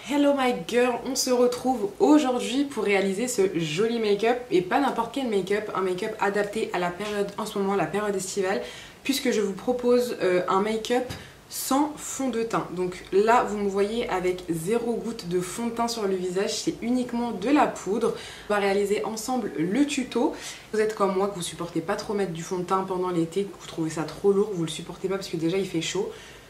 Hello my girl, on se retrouve aujourd'hui pour réaliser ce joli make-up et pas n'importe quel make-up, un make-up adapté à la période en ce moment, la période estivale, puisque je vous propose un make-up sans fond de teint. Donc là vous me voyez avec 0 goutte de fond de teint sur le visage, c'est uniquement de la poudre. On va réaliser ensemble le tuto. Vous êtes comme moi que vous supportez pas trop mettre du fond de teint pendant l'été, que vous trouvez ça trop lourd, vous le supportez pas parce que déjà il fait chaud.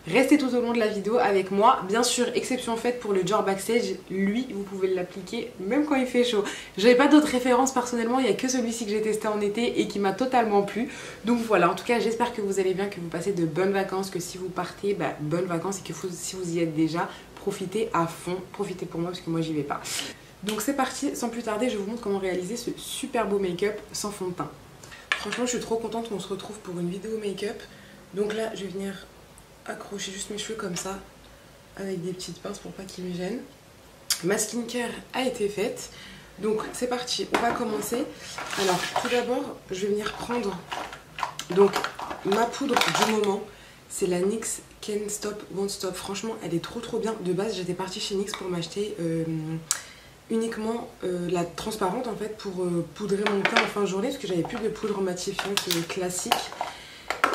Restez tout au long de la vidéo avec moi. Bien sûr, exception faite pour le Dior Backstage. Lui, vous pouvez l'appliquer même quand il fait chaud. J'avais pas d'autres références personnellement. Il n'y a que celui-ci que j'ai testé en été et qui m'a totalement plu. Donc voilà, en tout cas, j'espère que vous allez bien, que vous passez de bonnes vacances, que si vous partez, bonnes vacances et que si vous y êtes déjà, profitez à fond. Profitez pour moi parce que moi, j'y vais pas. Donc c'est parti. Sans plus tarder, je vous montre comment réaliser ce super beau make-up sans fond de teint. Franchement, je suis trop contente qu'on se retrouve pour une vidéo make-up. Donc là, je vais venir accrocher juste mes cheveux comme ça avec des petites pinces pour pas qu'ils me gênent. Ma skincare a été faite, donc c'est parti, on va commencer. Alors tout d'abord je vais venir prendre donc ma poudre du moment, c'est la NYX Can't Stop Won't Stop. Franchement elle est trop bien. De base j'étais partie chez NYX pour m'acheter uniquement la transparente en fait pour poudrer mon teint en fin de journée parce que j'avais plus de poudre matifiante classique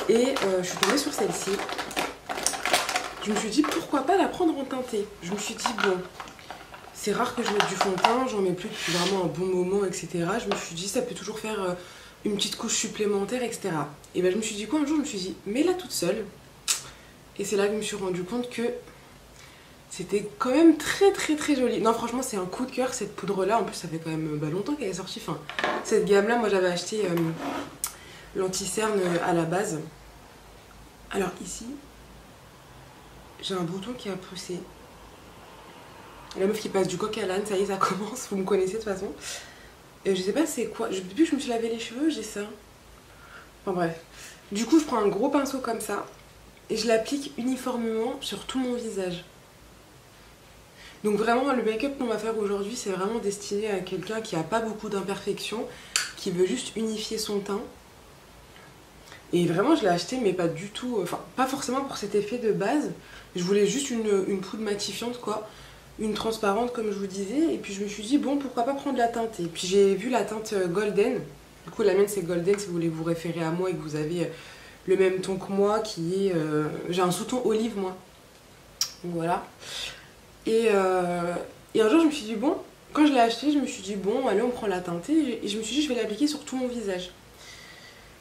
et je suis tombée sur celle-ci. Je me suis dit pourquoi pas la prendre en teinté. Je me suis dit bon, c'est rare que je mette du fond de teint, j'en mets plus depuis vraiment un bon moment, etc. Je me suis dit ça peut toujours faire une petite couche supplémentaire, etc. Et ben je me suis dit quoi un jour, je me suis dit mets-la toute seule. Et c'est là que je me suis rendu compte que c'était quand même très joli. Non franchement c'est un coup de cœur cette poudre là, en plus ça fait quand même longtemps qu'elle est sortie. Enfin, cette gamme là, moi j'avais acheté l'anti-cerne à la base. Alors ici, j'ai un bouton qui a poussé. La meuf qui passe du coq à l'âne, ça y est, ça commence. Vous me connaissez de toute façon. Et je sais pas c'est quoi. Depuis que je me suis lavé les cheveux, j'ai ça. Enfin bref. Du coup, je prends un gros pinceau comme ça. Et je l'applique uniformément sur tout mon visage. Donc vraiment, le make-up qu'on va faire aujourd'hui, c'est vraiment destiné à quelqu'un qui a pas beaucoup d'imperfections, qui veut juste unifier son teint. Et vraiment je l'ai acheté mais pas du tout, enfin pas forcément pour cet effet de base. Je voulais juste une poudre matifiante quoi, une transparente comme je vous disais. Et puis je me suis dit bon pourquoi pas prendre la teinte. Et puis j'ai vu la teinte Golden. Du coup la mienne c'est Golden si vous voulez vous référer à moi et que vous avez le même ton que moi qui est... j'ai un sous-ton olive moi. Donc voilà. Et un jour je me suis dit bon, quand je l'ai acheté je me suis dit bon allez on prend la teinte. Et je me suis dit je vais l'appliquer sur tout mon visage.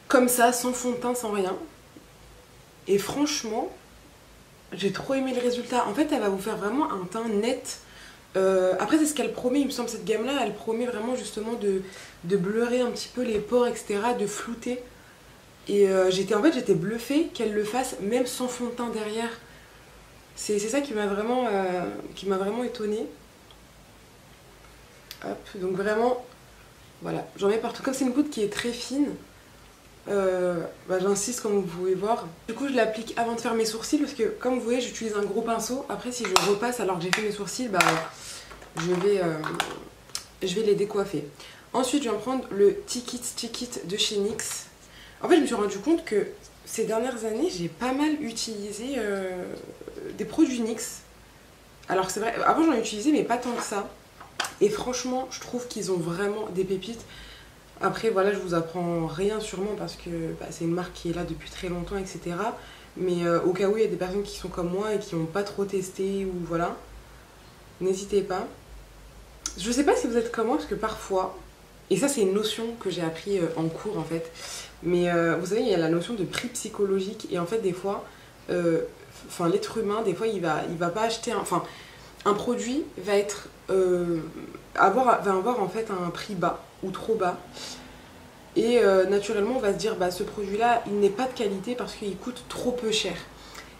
Comme ça, sans fond de teint, sans rien. Et franchement, j'ai trop aimé le résultat. En fait, elle va vous faire vraiment un teint net. Après, c'est ce qu'elle promet, il me semble, cette gamme-là. Elle promet vraiment justement de bleurer un petit peu les pores, etc. De flouter. Et j'étais bluffée qu'elle le fasse, même sans fond de teint derrière. C'est ça qui m'a vraiment étonnée. Hop, donc vraiment, voilà. J'en mets partout. Comme c'est une poudre qui est très fine, j'insiste comme vous pouvez voir. Du coup je l'applique avant de faire mes sourcils parce que comme vous voyez j'utilise un gros pinceau. Après si je repasse alors que j'ai fait mes sourcils, je vais les décoiffer. Ensuite je vais prendre le Stick It de chez NYX. En fait je me suis rendu compte que ces dernières années j'ai pas mal utilisé des produits NYX. Alors c'est vrai, avant j'en ai utilisé mais pas tant que ça. Et franchement je trouve qu'ils ont vraiment des pépites. Après voilà je vous apprends rien sûrement parce que c'est une marque qui est là depuis très longtemps etc. Mais au cas où il y a des personnes qui sont comme moi et qui n'ont pas trop testé ou voilà, n'hésitez pas. Je sais pas si vous êtes comme moi parce que parfois, et ça c'est une notion que j'ai appris en cours en fait, mais vous savez il y a la notion de prix psychologique et en fait des fois, l'être humain des fois il va pas acheter, un produit va être va avoir en fait un prix bas ou trop bas et naturellement on va se dire ce produit là il n'est pas de qualité parce qu'il coûte trop peu cher.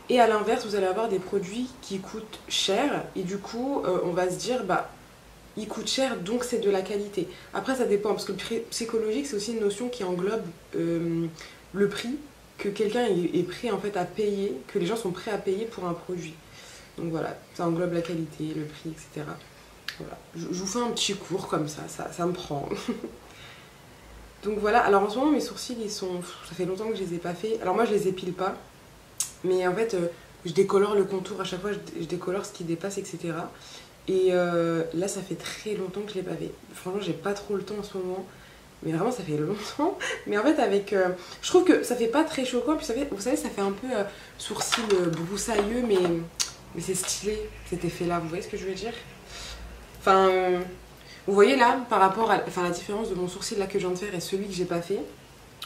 Et à l'inverse vous allez avoir des produits qui coûtent cher et du coup on va se dire il coûte cher donc c'est de la qualité. Après ça dépend parce que le prix psychologique c'est aussi une notion qui englobe le prix que quelqu'un est prêt en fait à payer, que les gens sont prêts à payer pour un produit. Donc voilà, ça englobe la qualité, le prix, etc. Voilà. Je vous fais un petit cours comme ça me prend. Donc voilà, alors en ce moment mes sourcils ils sont... Ça fait longtemps que je les ai pas fait. Alors moi je les épile pas, mais en fait je décolore le contour à chaque fois, je décolore ce qui dépasse, etc. Et là ça fait très longtemps que je l'ai pas fait. Franchement j'ai pas trop le temps en ce moment. Mais vraiment ça fait longtemps. Mais en fait avec... je trouve que ça fait pas très choquant. Puis ça fait, vous savez ça fait un peu sourcil broussailleux. Mais c'est stylé cet effet là. Vous voyez ce que je veux dire? Enfin... vous voyez là par rapport à la différence de mon sourcil là que je viens de faire et celui que j'ai pas fait.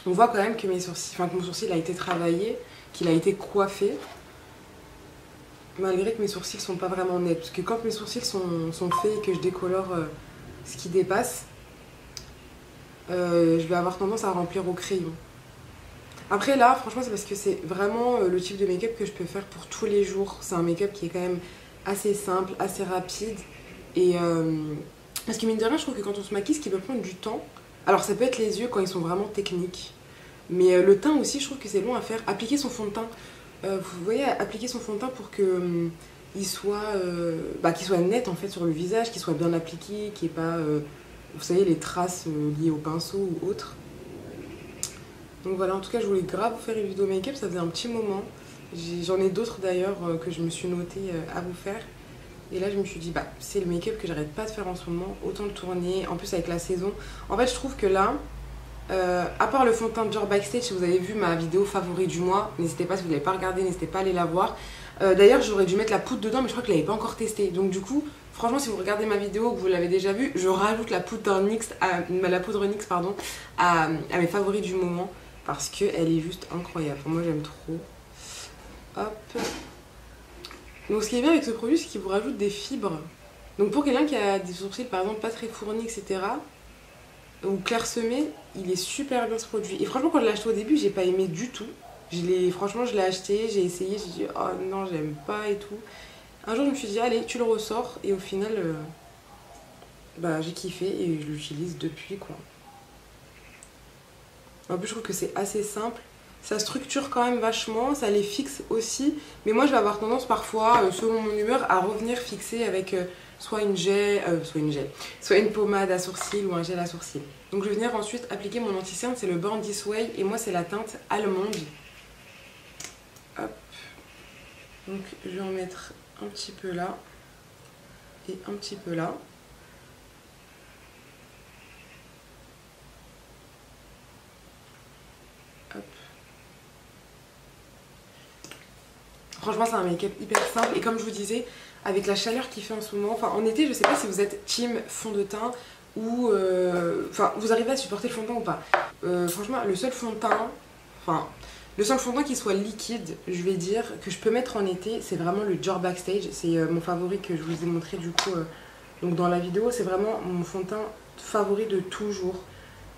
On voit quand même que mes sourcils, enfin que mon sourcil a été travaillé. Qu'il a été coiffé. Malgré que mes sourcils sont pas vraiment nets. Parce que quand mes sourcils sont faits et que je décolore ce qui dépasse, je vais avoir tendance à remplir au crayon. Après là, franchement, c'est parce que c'est vraiment le type de make-up que je peux faire pour tous les jours. C'est un make-up qui est quand même assez simple, assez rapide. Et parce que mine de rien, je trouve que quand on se maquille, ce qui peut prendre du temps, alors ça peut être les yeux quand ils sont vraiment techniques. Mais le teint aussi, je trouve que c'est long à faire. Appliquer son fond de teint. Vous voyez, appliquer son fond de teint pour que qu'il soit net en fait sur le visage, qu'il soit bien appliqué, qu'il n'y ait pas, vous savez, les traces liées au pinceau ou autre. Donc voilà, en tout cas, je voulais grave vous faire une vidéo make-up, ça faisait un petit moment. J'en ai d'autres d'ailleurs que je me suis noté à vous faire. Et là, je me suis dit, bah, c'est le make-up que j'arrête pas de faire en ce moment, autant le tourner. En plus, avec la saison. En fait, je trouve que là, à part le fond de teint de Dior Backstage, si vous avez vu ma vidéo favori du mois, n'hésitez pas, si vous ne l'avez pas regardé, n'hésitez pas à aller la voir. D'ailleurs j'aurais dû mettre la poudre dedans mais je crois que je l'avais pas encore testé. Donc du coup, franchement si vous regardez ma vidéo ou que vous l'avez déjà vue, je rajoute la poudre NYX à mes favoris du moment. Parce qu'elle est juste incroyable, moi j'aime trop. Hop. Donc ce qui est bien avec ce produit, c'est qu'il vous rajoute des fibres. Donc pour quelqu'un qui a des sourcils par exemple pas très fournis, etc. ou clairsemé, il est super bien ce produit. Et franchement quand je l'ai acheté au début, j'ai pas aimé du tout. Franchement je l'ai acheté, j'ai essayé, j'ai dit oh non j'aime pas et tout. Un jour je me suis dit allez tu le ressors et au final bah j'ai kiffé et je l'utilise depuis quoi. En plus je trouve que c'est assez simple, ça structure quand même vachement, ça les fixe aussi. Mais moi je vais avoir tendance parfois, selon mon humeur, à revenir fixer avec soit une pommade à sourcils ou un gel à sourcils. Donc je vais venir ensuite appliquer mon anti-cerne, c'est le Born This Way et moi c'est la teinte allemande. Hop. Donc je vais en mettre un petit peu là et un petit peu là. Hop. Franchement c'est un make-up hyper simple et comme je vous disais, avec la chaleur qu'il fait en ce moment, enfin en été je sais pas si vous êtes team fond de teint ou enfin vous arrivez à supporter le fond de teint ou pas. Franchement le seul fond de teint, le seul fond de teint qui soit liquide, je vais dire, que je peux mettre en été, c'est vraiment le Dior Backstage. C'est mon favori que je vous ai montré du coup donc dans la vidéo. C'est vraiment mon fond de teint favori de toujours.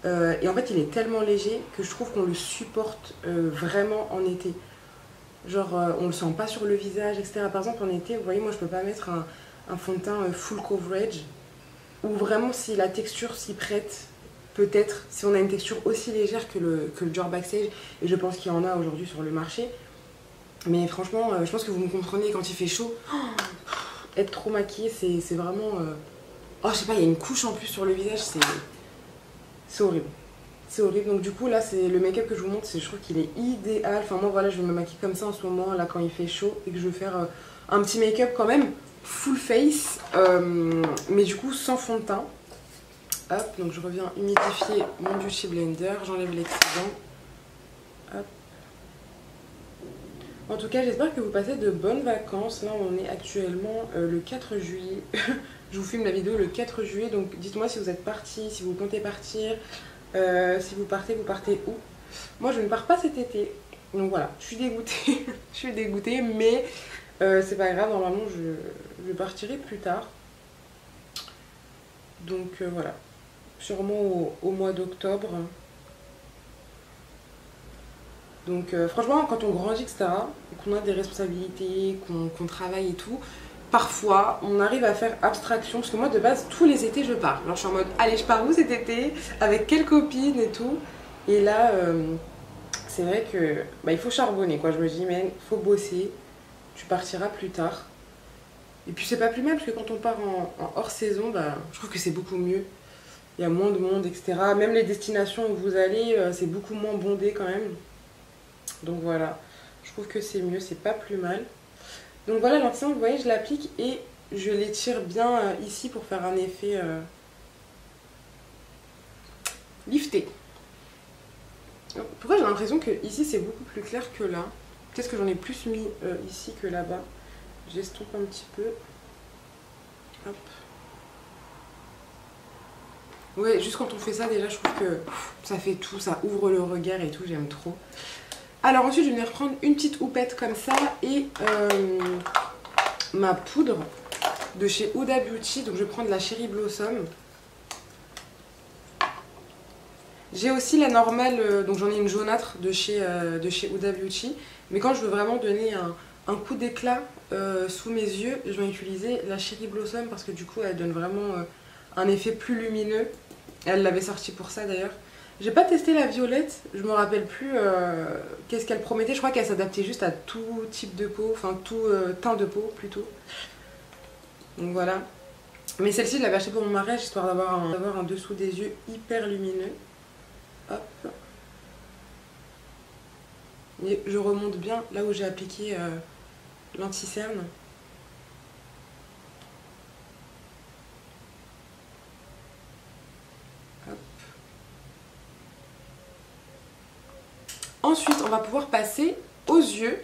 Et en fait il est tellement léger que je trouve qu'on le supporte vraiment en été. Genre on le sent pas sur le visage, etc. Par exemple en été, vous voyez, moi je peux pas mettre un fond de teint full coverage. Ou vraiment si la texture s'y prête. Peut-être si on a une texture aussi légère que le Dior Backstage, et je pense qu'il y en a aujourd'hui sur le marché. Mais franchement, je pense que vous me comprenez quand il fait chaud. Être trop maquillée, c'est vraiment... Oh, je sais pas, il y a une couche en plus sur le visage, c'est horrible. C'est horrible. Donc du coup, là, c'est le make-up que je vous montre, je trouve qu'il est idéal. Enfin, moi, voilà, je vais me maquiller comme ça en ce moment, là, quand il fait chaud, et que je veux faire un petit make-up quand même full face, mais du coup, sans fond de teint. Hop, donc je reviens humidifier mon Beauty Blender, j'enlève l'excédent. Hop. En tout cas, j'espère que vous passez de bonnes vacances. Là, on est actuellement le 4 juillet. Je vous filme la vidéo le 4 juillet, donc dites-moi si vous êtes partis, si vous comptez partir. Si vous partez où? Moi, je ne pars pas cet été. Donc voilà, je suis dégoûtée. Je suis dégoûtée, mais c'est pas grave, normalement, je partirai plus tard. Donc voilà. Sûrement au mois d'octobre. Donc franchement quand on grandit etc, qu'on a des responsabilités, qu'on travaille et tout, parfois on arrive à faire abstraction. Parce que moi de base tous les étés je pars. Alors je suis en mode allez je pars où cet été, avec quelle copine et tout. Et là c'est vrai que bah, il faut charbonner quoi. Je me dis mais il faut bosser, tu partiras plus tard. Et puis c'est pas plus mal parce que quand on part en hors saison, bah, je trouve que c'est beaucoup mieux. Il y a moins de monde, etc. Même les destinations où vous allez, c'est beaucoup moins bondé quand même. Donc voilà, je trouve que c'est mieux, c'est pas plus mal. Donc voilà, l'anti-cerne, vous voyez, je l'applique et je l'étire bien ici pour faire un effet lifté. Pourquoi j'ai l'impression que ici c'est beaucoup plus clair que là? Peut-être que j'en ai plus mis ici que là-bas. J'estompe un petit peu. Hop. Ouais, juste quand on fait ça, déjà, je trouve que ça fait tout, ça ouvre le regard et tout, j'aime trop. Alors ensuite, je vais venir prendre une petite houppette comme ça et ma poudre de chez Huda Beauty. Donc je vais prendre la Cherry Blossom. J'ai aussi la normale, donc j'en ai une jaunâtre de chez Huda Beauty. Mais quand je veux vraiment donner un coup d'éclat sous mes yeux, je vais utiliser la Cherry Blossom parce que du coup, elle donne vraiment un effet plus lumineux. Elle l'avait sorti pour ça d'ailleurs. J'ai pas testé la violette, je me rappelle plus qu'est-ce qu'elle promettait. Je crois qu'elle s'adaptait juste à tout type de peau, enfin tout teint de peau plutôt. Donc voilà. Mais celle-ci, je l'avais achetée pour mon mariage histoire d'avoir un dessous des yeux hyper lumineux. Hop. Et je remonte bien là où j'ai appliqué l'anti-cerne. Ensuite, on va pouvoir passer aux yeux.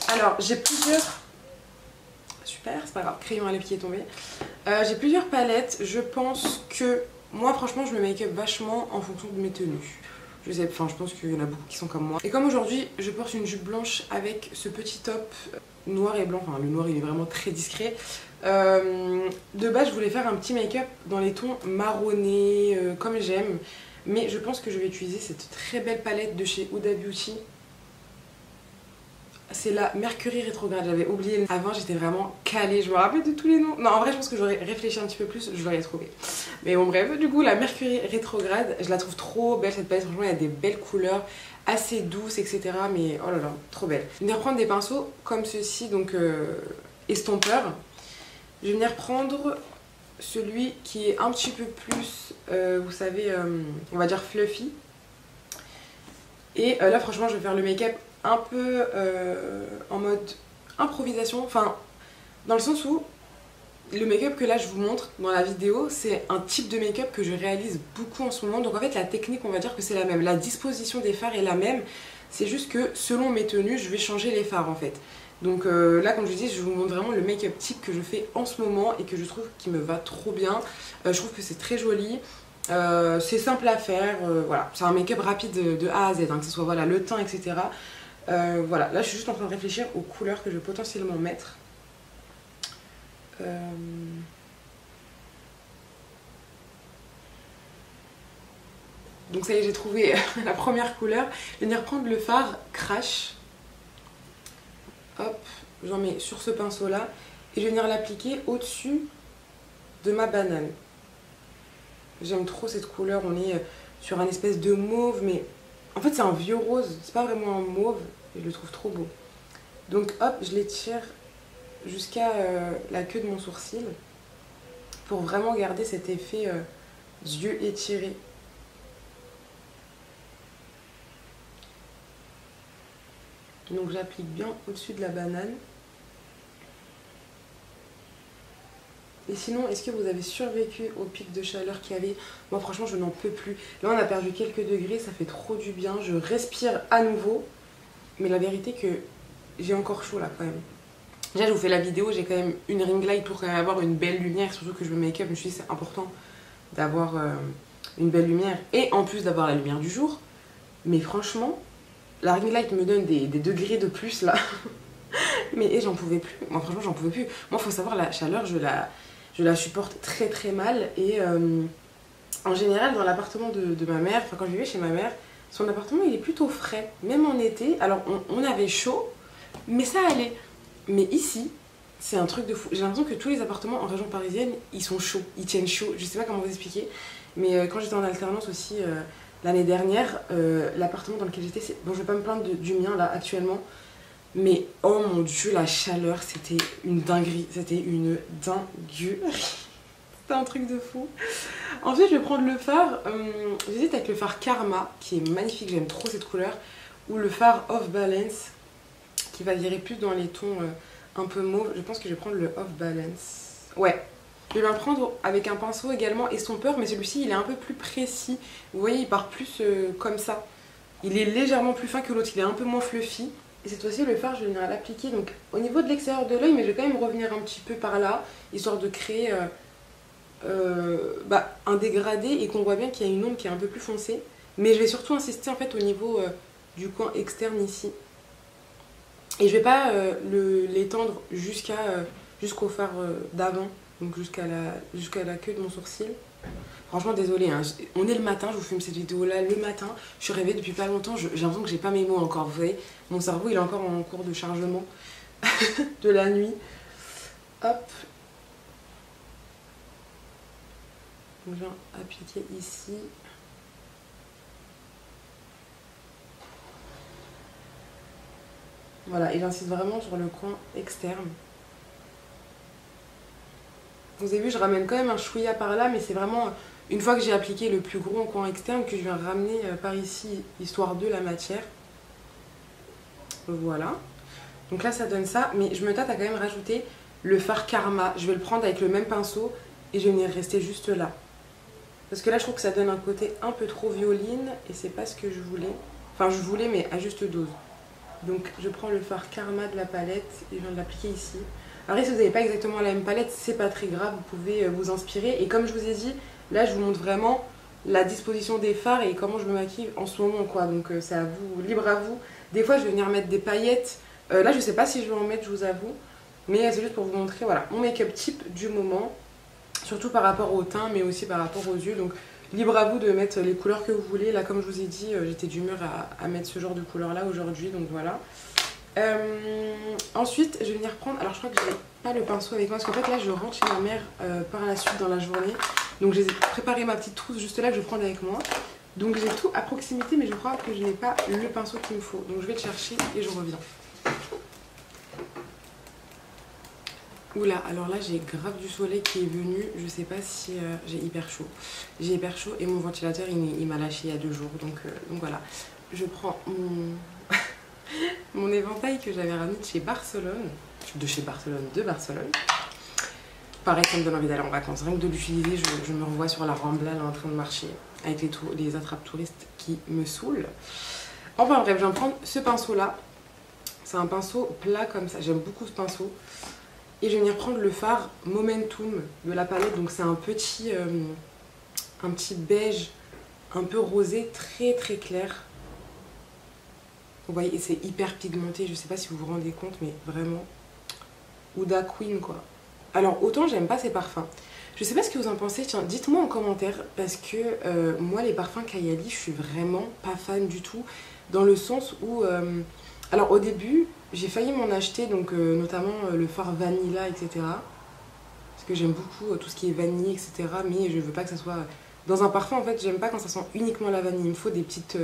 Alors, j'ai plusieurs... Super, c'est pas grave, crayon à l'épier est tombé. J'ai plusieurs palettes. Je pense que... Moi, franchement, je me make-up vachement en fonction de mes tenues. Je sais, enfin, je pense qu'il y en a beaucoup qui sont comme moi. Et comme aujourd'hui, je porte une jupe blanche avec ce petit top noir et blanc. Enfin, le noir, il est vraiment très discret. De base, je voulais faire un petit make-up dans les tons marronnés, comme j'aime. Mais je pense que je vais utiliser cette très belle palette de chez Huda Beauty. C'est la Mercury rétrograde, j'avais oublié. Avant j'étais vraiment calée, je me rappelle de tous les noms. Non, en vrai je pense que j'aurais réfléchi un petit peu plus, je l'aurais trouvé. Mais bon bref, du coup la Mercury rétrograde, je la trouve trop belle cette palette. Franchement il y a des belles couleurs, assez douces, etc. Mais oh là là, trop belle. Je vais venir prendre des pinceaux comme ceci, donc estompeur. Je vais venir prendre celui qui est un petit peu plus, vous savez, on va dire fluffy. Et là franchement je vais faire le make-up un peu en mode improvisation, enfin dans le sens où le make-up que là je vous montre dans la vidéo, c'est un type de make-up que je réalise beaucoup en ce moment. Donc en fait la technique, on va dire que c'est la même, la disposition des fards est la même, c'est juste que selon mes tenues je vais changer les fards en fait. Donc là comme je vous dis, je vous montre vraiment le make-up type que je fais en ce moment et que je trouve qui me va trop bien. Je trouve que c'est très joli. C'est simple à faire, voilà, c'est un make-up rapide de A à Z, hein, que ce soit voilà, le teint, etc. Voilà, là je suis juste en train de réfléchir aux couleurs que je vais potentiellement mettre. Donc ça y est, j'ai trouvé la première couleur. Je vais venir prendre le fard Crash. Hop, j'en mets sur ce pinceau là et je vais venir l'appliquer au-dessus de ma banane. J'aime trop cette couleur, on est sur un espèce de mauve, mais en fait c'est un vieux rose, c'est pas vraiment un mauve, et je le trouve trop beau. Donc hop, je l'étire jusqu'à la queue de mon sourcil pour vraiment garder cet effet yeux étirés. Donc j'applique bien au-dessus de la banane. Et sinon, est-ce que vous avez survécu au pic de chaleur qu'il y avait? Moi franchement je n'en peux plus. Là on a perdu quelques degrés, ça fait trop du bien. Je respire à nouveau. Mais la vérité que j'ai encore chaud là quand même. Déjà je vous fais la vidéo, j'ai quand même une ring light pour quand même avoir une belle lumière. Surtout que je me make-up, je me suis dit c'est important d'avoir une belle lumière. Et en plus d'avoir la lumière du jour. Mais franchement, la ring light me donne des degrés de plus là. Mais j'en pouvais plus. Moi franchement j'en pouvais plus. Moi faut savoir, la chaleur je la supporte très très mal. Et en général dans l'appartement de ma mère, enfin quand je vivais chez ma mère, son appartement il est plutôt frais. Même en été, alors on avait chaud, mais ça allait. Mais ici, c'est un truc de fou. J'ai l'impression que tous les appartements en région parisienne, ils sont chauds, ils tiennent chaud. Je sais pas comment vous expliquer. Mais quand j'étais en alternance aussi l'année dernière, l'appartement dans lequel j'étais, bon je vais pas me plaindre du mien là actuellement. Mais oh mon dieu, la chaleur, c'était une dinguerie. C'était une dinguerie. C'était un truc de fou. Ensuite, je vais prendre le fard. J'hésite avec le fard Karma, qui est magnifique. J'aime trop cette couleur. Ou le fard Off Balance, qui va virer plus dans les tons un peu mauve. Je pense que je vais prendre le Off Balance. Ouais. Je vais le prendre avec un pinceau également estompeur, mais celui-ci il est un peu plus précis. Vous voyez, il part plus comme ça. Il est légèrement plus fin que l'autre, il est un peu moins fluffy. Et cette fois-ci, le fard, je vais venir l'appliquer donc au niveau de l'extérieur de l'œil, mais je vais quand même revenir un petit peu par là, histoire de créer un dégradé et qu'on voit bien qu'il y a une ombre qui est un peu plus foncée. Mais je vais surtout insister en fait au niveau du coin externe ici. Et je vais pas l'étendre jusqu'au fard d'avant, donc jusqu'à la queue de mon sourcil. Franchement désolée, hein. On est le matin, je vous filme cette vidéo là le matin, je suis réveillée depuis pas longtemps, j'ai l'impression que j'ai pas mes mots encore, vous voyez, mon cerveau il est encore en cours de chargement de la nuit. Hop. Donc je viens appliquer ici. Voilà, et j'insiste vraiment sur le coin externe. Vous avez vu, je ramène quand même un chouïa par là, mais c'est vraiment une fois que j'ai appliqué le plus gros coin externe que je viens ramener par ici, histoire de la matière. Voilà. Donc là, ça donne ça, mais je me tâte à quand même rajouter le fard Karma. Je vais le prendre avec le même pinceau et je vais venir rester juste là. Parce que là, je trouve que ça donne un côté un peu trop violine et c'est pas ce que je voulais. Enfin, je voulais, mais à juste dose. Donc, je prends le fard Karma de la palette et je viens de l'appliquer ici. Après, si vous n'avez pas exactement la même palette, c'est pas très grave, vous pouvez vous inspirer. Et comme je vous ai dit, là, je vous montre vraiment la disposition des fards et comment je me maquille en ce moment, quoi. Donc, c'est à vous, libre à vous. Des fois, je vais venir mettre des paillettes. Là, je sais pas si je vais en mettre, je vous avoue. Mais c'est juste pour vous montrer, voilà, mon make-up type du moment. Surtout par rapport au teint, mais aussi par rapport aux yeux. Donc, libre à vous de mettre les couleurs que vous voulez. Là, comme je vous ai dit, j'étais d'humeur à mettre ce genre de couleur-là aujourd'hui, donc voilà. Ensuite, je vais venir prendre... Alors, je crois que j'ai pas le pinceau avec moi, parce qu'en fait, là, je rentre chez ma mère par la suite dans la journée. Donc, j'ai préparé ma petite trousse juste là que je vais prendre avec moi. Donc, j'ai tout à proximité, mais je crois que je n'ai pas le pinceau qu'il me faut. Donc, je vais le chercher et je reviens. Oula, alors là j'ai grave du soleil qui est venu, je sais pas si j'ai hyper chaud. J'ai hyper chaud et mon ventilateur il m'a lâché il y a 2 jours, donc voilà. Je prends mon, mon éventail que j'avais ramené de chez Barcelone, de Barcelone. Pareil, ça me donne envie d'aller en vacances, rien que de l'utiliser, je me revois sur la Rambla là en train de marcher avec les attrapes touristes qui me saoulent. Enfin bref, je vais prendre ce pinceau là, c'est un pinceau plat comme ça, j'aime beaucoup ce pinceau. Et je vais venir prendre le fard Momentum de la palette. Donc c'est un petit beige un peu rosé très très clair. Vous voyez, c'est hyper pigmenté. Je sais pas si vous vous rendez compte, mais vraiment Huda Queen quoi. Alors autant j'aime pas ces parfums. Je sais pas ce que vous en pensez. Tiens, dites-moi en commentaire. Parce que moi les parfums Kayali, je suis vraiment pas fan du tout. Dans le sens où... alors au début... J'ai failli m'en acheter, donc notamment le fard vanilla, etc. Parce que j'aime beaucoup tout ce qui est vanille, etc. Mais je veux pas que ça soit... Dans un parfum, en fait, j'aime pas quand ça sent uniquement la vanille. Il me faut des petites...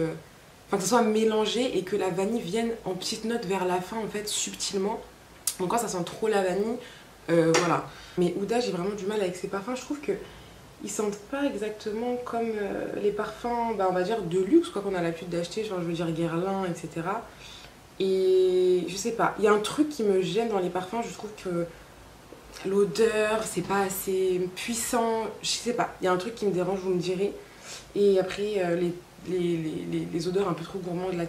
Enfin, que ça soit mélangé et que la vanille vienne en petites notes vers la fin, en fait, subtilement. Donc quand ça sent trop la vanille, voilà. Mais Huda, j'ai vraiment du mal avec ces parfums. Je trouve que ils sentent pas exactement comme les parfums, on va dire, de luxe, quoi, qu'on a l'habitude d'acheter. Genre, je veux dire, Guerlain, etc. Et je sais pas, il y a un truc qui me gêne dans les parfums, je trouve que l'odeur, c'est pas assez puissant, je sais pas, il y a un truc qui me dérange, vous me direz. Et après, les odeurs un peu trop gourmandes là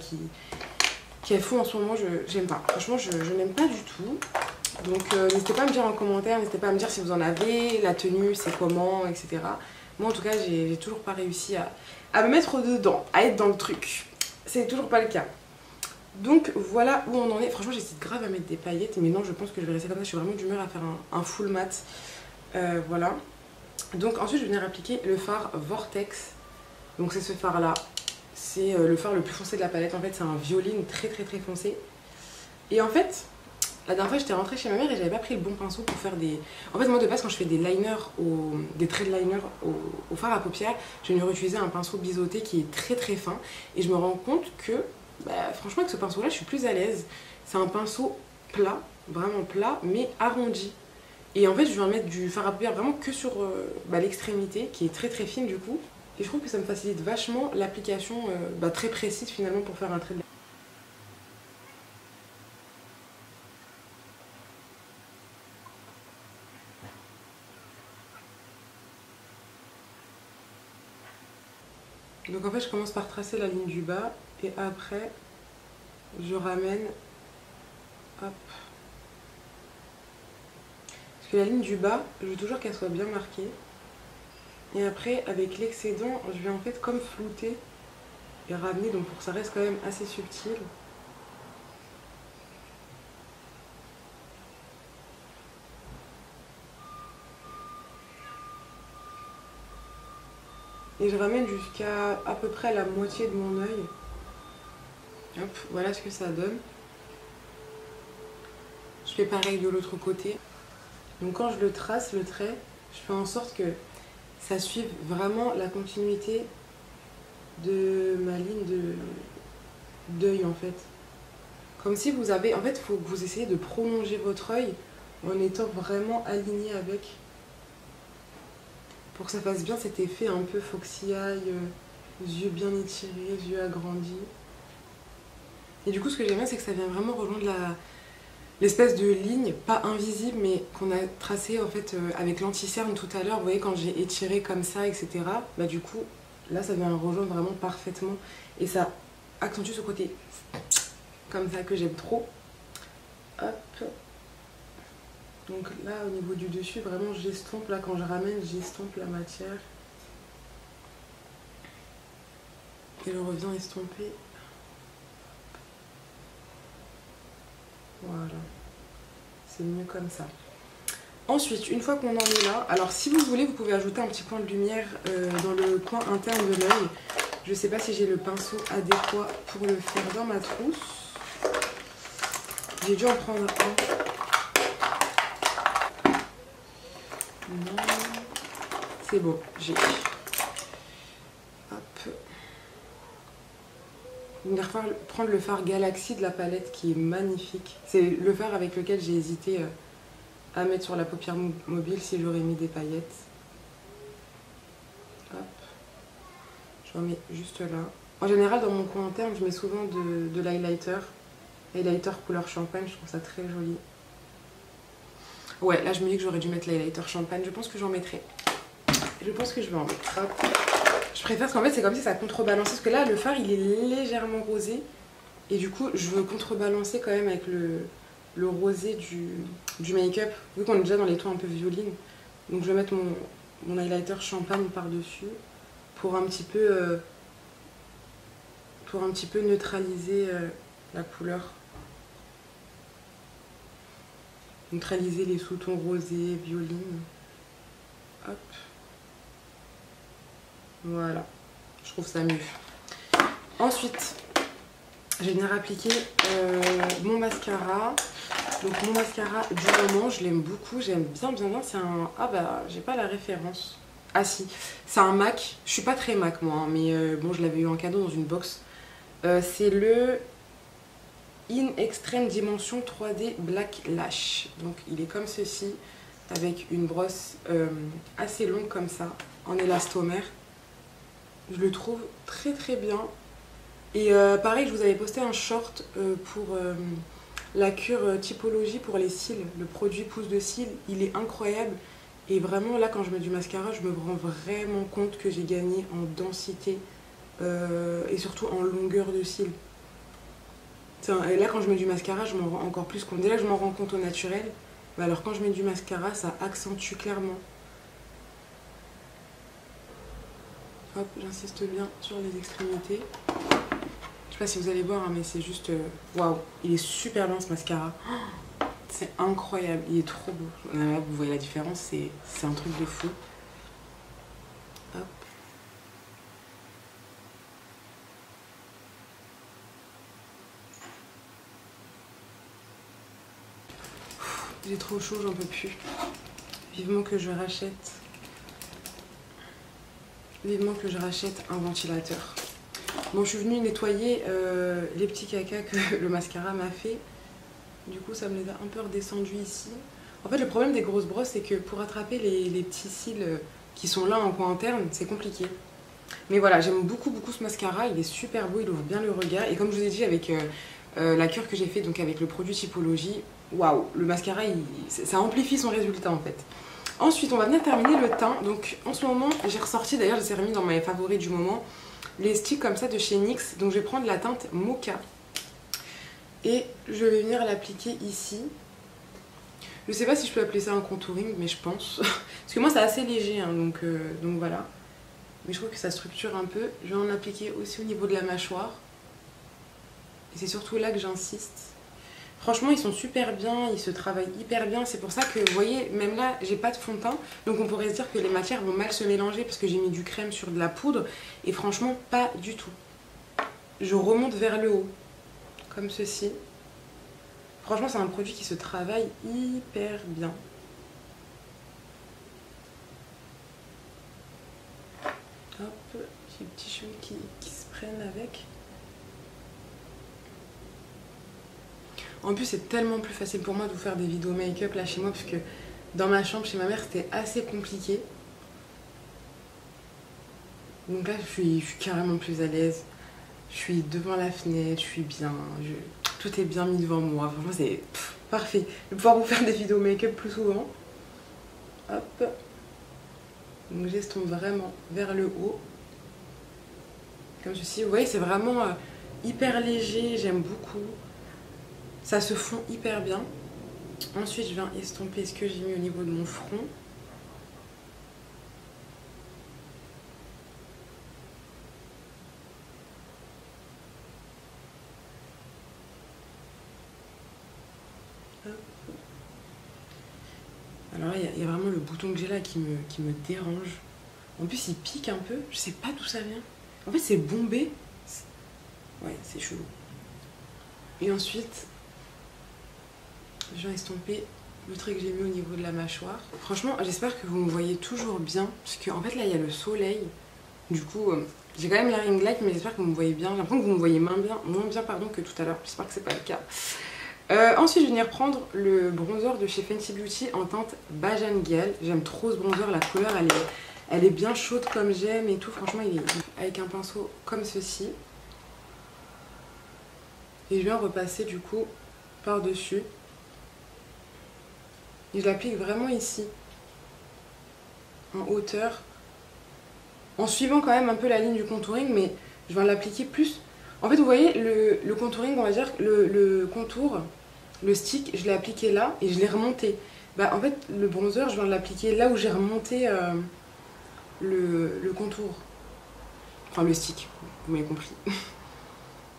qu'elles font en ce moment, j'aime pas. Franchement, je n'aime pas du tout. Donc n'hésitez pas à me dire en commentaire, n'hésitez pas à me dire si vous en avez, la tenue, c'est comment, etc. Moi en tout cas, j'ai toujours pas réussi à me mettre dedans, à être dans le truc. C'est toujours pas le cas. Donc voilà où on en est. Franchement j'hésite grave à mettre des paillettes, mais non, je pense que je vais rester comme ça. Je suis vraiment d'humeur à faire un full mat. Voilà. Donc ensuite je vais venir appliquer le fard Vortex. Donc c'est ce fard là. C'est le fard le plus foncé de la palette. En fait c'est un violine très très très foncé. Et en fait la dernière fois j'étais rentrée chez ma mère et j'avais pas pris le bon pinceau pour faire des... En fait moi de base quand je fais des liners, des traits de liner au fard à paupières, je vais venir utiliser un pinceau biseauté qui est très très fin. Et je me rends compte que franchement avec ce pinceau là je suis plus à l'aise. C'est un pinceau plat, vraiment plat, mais arrondi. Et en fait je viens mettre du fard à paupières vraiment que sur l'extrémité qui est très très fine du coup. Et je trouve que ça me facilite vachement l'application très précise finalement pour faire un trait de... Donc en fait je commence par tracer la ligne du bas et après je ramène, hop. Parce que la ligne du bas, je veux toujours qu'elle soit bien marquée. Et après avec l'excédent, je vais en fait comme flouter et ramener, donc pour que ça reste quand même assez subtil. Et je ramène jusqu'à à peu près la moitié de mon œil. Hop, voilà ce que ça donne. Je fais pareil de l'autre côté. Donc quand je le trace, le trait, je fais en sorte que ça suive vraiment la continuité de ma ligne d'œil en fait. Comme si vous avez... En fait, il faut que vous essayez de prolonger votre œil en étant vraiment aligné avec. Pour que ça fasse bien cet effet un peu foxy-eye, yeux bien étirés, yeux agrandis. Et du coup, ce que j'aime bien, c'est que ça vient vraiment rejoindre l'espèce de ligne, pas invisible, mais qu'on a tracée en fait avec l'anti-cerne tout à l'heure. Vous voyez, quand j'ai étiré comme ça, etc. Bah du coup, là, ça vient rejoindre vraiment parfaitement. Et ça accentue ce côté comme ça que j'aime trop. Hop. Donc là, au niveau du dessus, vraiment, j'estompe. Là, quand je ramène, j'estompe la matière. Et je reviens estomper. Voilà. C'est mieux comme ça. Ensuite, une fois qu'on en est là, alors si vous voulez, vous pouvez ajouter un petit point de lumière dans le coin interne de l'œil. Je sais pas si j'ai le pinceau adéquat pour le faire dans ma trousse. J'ai dû en prendre un. Non, c'est bon, j'ai. Hop. Je vais prendre le fard Galaxy de la palette qui est magnifique. C'est le fard avec lequel j'ai hésité à mettre sur la paupière mobile si j'aurais mis des paillettes. Hop. J'en mets juste là. En général, dans mon coin interne, je mets souvent de l'highlighter. Highlighter couleur champagne, je trouve ça très joli. Ouais, là je me dis que j'aurais dû mettre l'highlighter champagne. Je pense que j'en mettrai. Je pense que je vais en mettre. Hop. Je préfère parce qu'en fait c'est comme si ça contrebalançait. Parce que là le fard il est légèrement rosé. Et du coup je veux contrebalancer quand même avec le rosé du make-up. Vu qu'on est déjà dans les tons un peu violines. Donc je vais mettre mon highlighter champagne par-dessus. Pour un petit peu neutraliser la couleur. Neutraliser les sous-tons rosés, violines. Hop. Voilà. Je trouve ça mieux. Ensuite, je vais venir appliquer mon mascara. Donc mon mascara du moment, je l'aime beaucoup. J'aime bien. C'est un... Ah bah, j'ai pas la référence. Ah si, c'est un MAC. Je suis pas très MAC moi, hein, mais bon, je l'avais eu en cadeau dans une box. C'est le... In Extreme Dimension 3D Black Lash. Donc il est comme ceci, avec une brosse assez longue comme ça, en élastomère. Je le trouve très très bien. Et pareil, je vous avais posté un short pour la cure typologie pour les cils. Le produit pousse de cils, il est incroyable. Et vraiment là, quand je mets du mascara, je me rends vraiment compte que j'ai gagné en densité et surtout en longueur de cils. Et là quand je mets du mascara je m'en rends encore plus compte. Déjà je m'en rends compte au naturel, mais alors quand je mets du mascara ça accentue clairement. Hop, j'insiste bien sur les extrémités. Je sais pas si vous allez voir hein, mais c'est juste waouh, il est super bien ce mascara. Oh, c'est incroyable, il est trop beau. Là, vous voyez la différence, c'est un truc de fou. Hop. J'ai trop chaud, j'en peux plus. Vivement que je rachète. Vivement que je rachète un ventilateur. Bon, je suis venue nettoyer les petits cacas que le mascara m'a fait. Du coup, ça me les a un peu redescendus ici. En fait, le problème des grosses brosses, c'est que pour attraper les petits cils qui sont là en coin interne, c'est compliqué. Mais voilà, j'aime beaucoup ce mascara. Il est super beau, il ouvre bien le regard. Et comme je vous ai dit, avec la cure que j'ai fait donc avec le produit Typologie, waouh, le mascara, ça amplifie son résultat en fait. Ensuite, on va venir terminer le teint. Donc en ce moment, j'ai ressorti, d'ailleurs, je les ai remis dans mes favoris du moment, les sticks comme ça de chez NYX. Donc je vais prendre la teinte Mocha. Et je vais venir l'appliquer ici. Je sais pas si je peux appeler ça un contouring, mais je pense. Parce que moi c'est assez léger, hein, donc voilà. Mais je trouve que ça structure un peu. Je vais en appliquer aussi au niveau de la mâchoire. Et c'est surtout là que j'insiste. Franchement, ils sont super bien, ils se travaillent hyper bien. C'est pour ça que, vous voyez, même là, j'ai pas de fond de teint. Donc on pourrait se dire que les matières vont mal se mélanger parce que j'ai mis du crème sur de la poudre. Et franchement, pas du tout. Je remonte vers le haut, comme ceci. Franchement, c'est un produit qui se travaille hyper bien. Hop, j'ai des petits cheveux qui se prennent avec. En plus, c'est tellement plus facile pour moi de vous faire des vidéos make-up là chez moi, parce que dans ma chambre chez ma mère, c'était assez compliqué. Donc là, je suis carrément plus à l'aise. Je suis devant la fenêtre, je suis bien. Tout est bien mis devant moi. Franchement, c'est parfait. Je vais pouvoir vous faire des vidéos make-up plus souvent. Hop. Donc j'estompe vraiment vers le haut. Comme ceci. Vous voyez, c'est vraiment hyper léger. J'aime beaucoup. Ça se fond hyper bien. Ensuite, je viens estomper ce que j'ai mis au niveau de mon front. Alors là, il y a vraiment le bouton que j'ai là qui me dérange. En plus, il pique un peu. Je sais pas d'où ça vient. En fait, c'est bombé. Ouais, c'est chelou. Et ensuite, je viens estomper le trait que j'ai mis au niveau de la mâchoire. Franchement, j'espère que vous me voyez toujours bien. Parce qu'en fait, là, il y a le soleil. Du coup, j'ai quand même la ring light, mais j'espère que vous me voyez bien. J'ai l'impression que vous me voyez moins bien que tout à l'heure. J'espère que c'est pas le cas. Ensuite, je vais venir prendre le bronzer de chez Fenty Beauty en teinte Bajan Girl. J'aime trop ce bronzer, la couleur elle est bien chaude comme j'aime et tout. Franchement, il est avec un pinceau comme ceci. Et je viens repasser du coup par-dessus. Et je l'applique vraiment ici, en hauteur, en suivant quand même un peu la ligne du contouring, mais je viens l'appliquer plus. En fait, vous voyez, le contouring, on va dire, le contour, le stick, je l'ai appliqué là et je l'ai remonté. Bah, en fait, le bronzer, je viens de l'appliquer là où j'ai remonté le contour. Enfin, le stick, vous m'avez compris.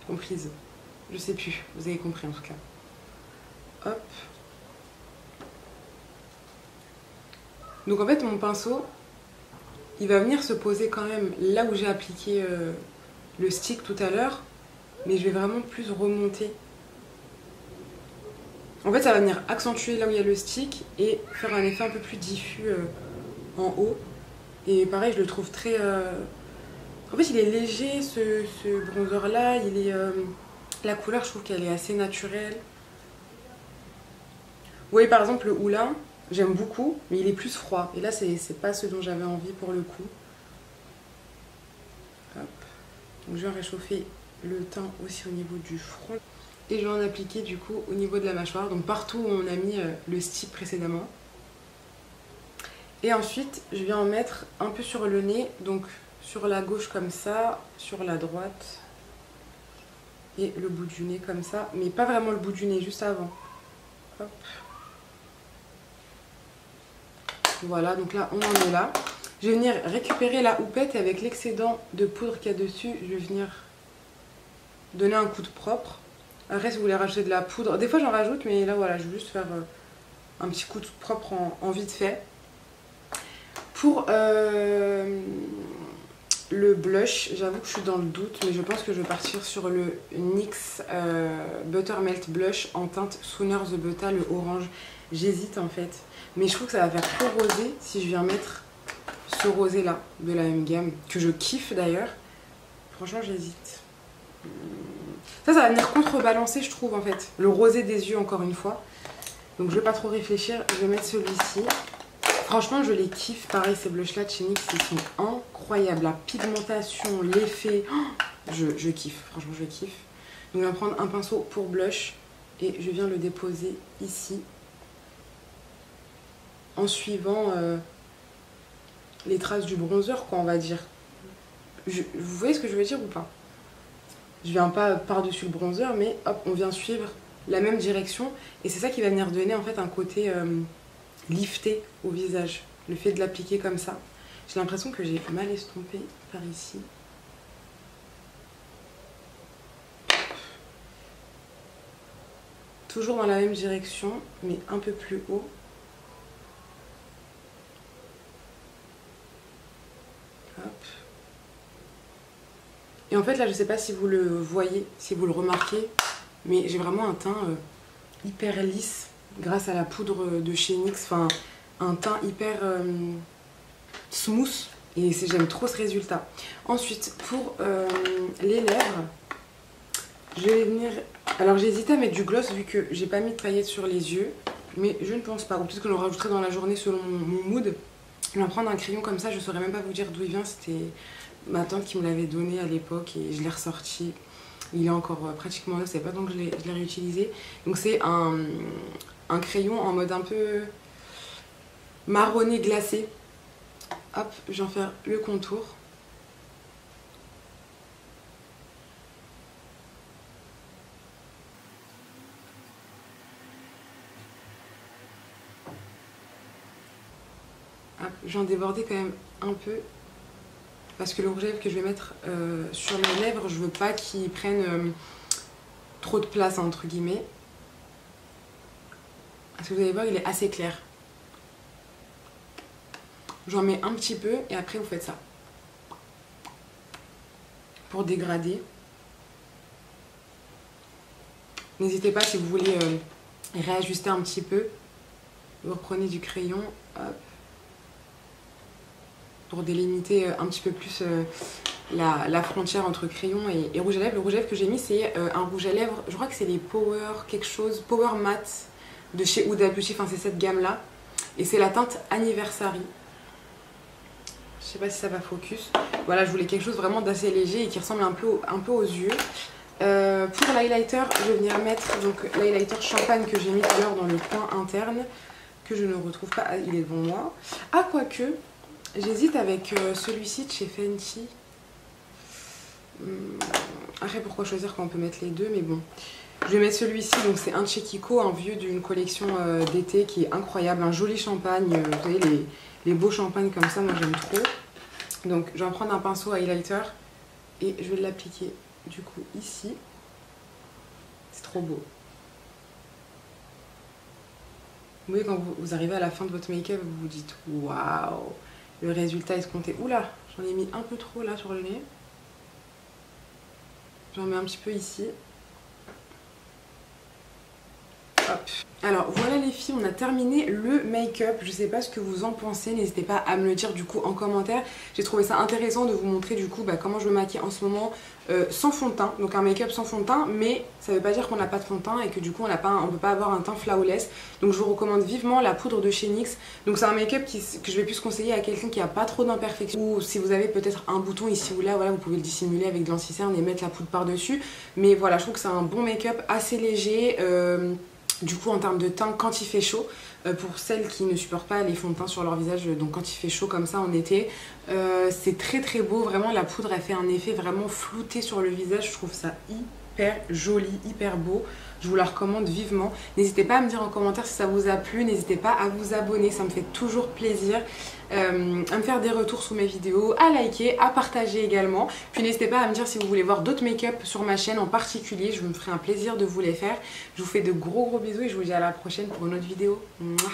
Comprise. Je sais plus, vous avez compris en tout cas. Hop. Donc en fait, mon pinceau, il va venir se poser quand même là où j'ai appliqué le stick tout à l'heure, mais je vais vraiment plus remonter. En fait, ça va venir accentuer là où il y a le stick et faire un effet un peu plus diffus en haut. Et pareil, je le trouve très... En fait, il est léger ce bronzer là, il est... La couleur, je trouve qu'elle est assez naturelle. Vous voyez par exemple le Oulin, j'aime beaucoup, mais il est plus froid. Et là, c'est pas ce dont j'avais envie pour le coup. Hop. Donc je vais réchauffer le teint aussi au niveau du front. Et je vais en appliquer du coup au niveau de la mâchoire, donc partout où on a mis le stick précédemment. Et ensuite, je viens en mettre un peu sur le nez, donc sur la gauche comme ça, sur la droite. Et le bout du nez comme ça, mais pas vraiment le bout du nez, juste avant. Hop. Voilà, donc là, on en est là. Je vais venir récupérer la houppette et avec l'excédent de poudre qu'il y a dessus, je vais venir donner un coup de propre. Après, si vous voulez rajouter de la poudre, des fois j'en rajoute, mais là, voilà, je vais juste faire un petit coup de propre en vite fait. Pour le blush, j'avoue que je suis dans le doute, mais je pense que je vais partir sur le NYX Buttermelt Blush en teinte Sooner the Butter, le orange. J'hésite en fait, mais je trouve que ça va faire trop rosé si je viens mettre ce rosé là, de la même gamme, que je kiffe d'ailleurs. Franchement, j'hésite. Ça va venir contrebalancer, je trouve en fait, le rosé des yeux encore une fois. Donc je vais pas trop réfléchir, je vais mettre celui-ci. Franchement, je les kiffe. Pareil, ces blushs-là de chez NYX, ils sont incroyables. La pigmentation, l'effet, oh, je kiffe. Franchement, je kiffe. Donc, je vais prendre un pinceau pour blush et je viens le déposer ici en suivant les traces du bronzer, quoi, on va dire. Vous voyez ce que je veux dire ou pas? Je viens pas par-dessus le bronzer, mais hop, on vient suivre la même direction. Et c'est ça qui va venir donner en fait un côté lifté au visage. Le fait de l'appliquer comme ça. J'ai l'impression que j'ai mal estompé par ici. Toujours dans la même direction, mais un peu plus haut. Hop. Et en fait là, je sais pas si vous le voyez, si vous le remarquez, mais j'ai vraiment un teint hyper lisse grâce à la poudre de chez NYX. Enfin, un teint hyper smooth. Et j'aime trop ce résultat. Ensuite, pour les lèvres, je vais venir... Alors j'ai hésité à mettre du gloss vu que j'ai pas mis de paillettes sur les yeux. Mais je ne pense pas. Ou peut-être que je le rajouterai dans la journée selon mon mood. Je vais prendre un crayon comme ça, je saurais même pas vous dire d'où il vient. C'était ma tante qui me l'avait donné à l'époque et je l'ai ressorti. Il est encore pratiquement là, c'est pas donc je l'ai réutilisé. Donc c'est un crayon en mode un peu marronné glacé. Hop, je vais en faire le contour. Hop, j'en débordais quand même un peu. Parce que le rouge à lèvres que je vais mettre sur mes lèvres, je veux pas qu'il prenne trop de place entre guillemets. Parce que vous allez voir, il est assez clair. J'en mets un petit peu et après vous faites ça. Pour dégrader. N'hésitez pas si vous voulez réajuster un petit peu. Vous reprenez du crayon. Hop. Pour délimiter un petit peu plus la frontière entre crayon et rouge à lèvres. Le rouge à lèvres que j'ai mis, c'est un rouge à lèvres, je crois que c'est les Power quelque chose, Power Matte de chez Huda Beauty, enfin c'est cette gamme là. Et c'est la teinte Anniversary. Je sais pas si ça va focus. Voilà, je voulais quelque chose vraiment d'assez léger et qui ressemble un peu aux yeux. Pour l'highlighter, je vais venir mettre l'highlighter champagne que j'ai mis tout à l'heure dans le coin interne, que je ne retrouve pas, il est devant moi. Ah, quoique... J'hésite avec celui-ci de chez Fenty. Après, pourquoi choisir quand on peut mettre les deux, mais bon. Je vais mettre celui-ci, donc c'est un de chez Kiko, un vieux d'une collection d'été qui est incroyable. Un joli champagne, vous savez, les beaux champagnes comme ça, moi j'aime trop. Donc je vais en prendre un pinceau highlighter et je vais l'appliquer du coup ici. C'est trop beau. Vous voyez, quand vous arrivez à la fin de votre make-up, vous vous dites waouh! Le résultat est compté. Oula, j'en ai mis un peu trop là sur le nez. J'en mets un petit peu ici. Hop. Alors voilà les filles, on a terminé le make-up. Je sais pas ce que vous en pensez, n'hésitez pas à me le dire du coup en commentaire. J'ai trouvé ça intéressant de vous montrer du coup comment je me maquille en ce moment sans fond de teint. Donc un make-up sans fond de teint, mais ça veut pas dire qu'on n'a pas de fond de teint et que du coup on peut pas avoir un teint flawless. Donc je vous recommande vivement la poudre de chez NYX. Donc c'est un make-up que je vais plus conseiller à quelqu'un qui a pas trop d'imperfections. Ou si vous avez peut-être un bouton ici ou là, voilà, vous pouvez le dissimuler avec de l'anti-cerne et mettre la poudre par dessus. Mais voilà, je trouve que c'est un bon make-up assez léger. Du coup en termes de teint quand il fait chaud, pour celles qui ne supportent pas les fonds de teint sur leur visage, donc quand il fait chaud comme ça en été, c'est très très beau, vraiment la poudre elle fait un effet vraiment flouté sur le visage, je trouve ça hyper joli, hyper beau. Je vous la recommande vivement. N'hésitez pas à me dire en commentaire si ça vous a plu, n'hésitez pas à vous abonner, ça me fait toujours plaisir. À me faire des retours sous mes vidéos, à liker, à partager également. Puis n'hésitez pas à me dire si vous voulez voir d'autres make-up sur ma chaîne en particulier, je me ferai un plaisir de vous les faire. Je vous fais de gros bisous et je vous dis à la prochaine pour une autre vidéo. Mouah.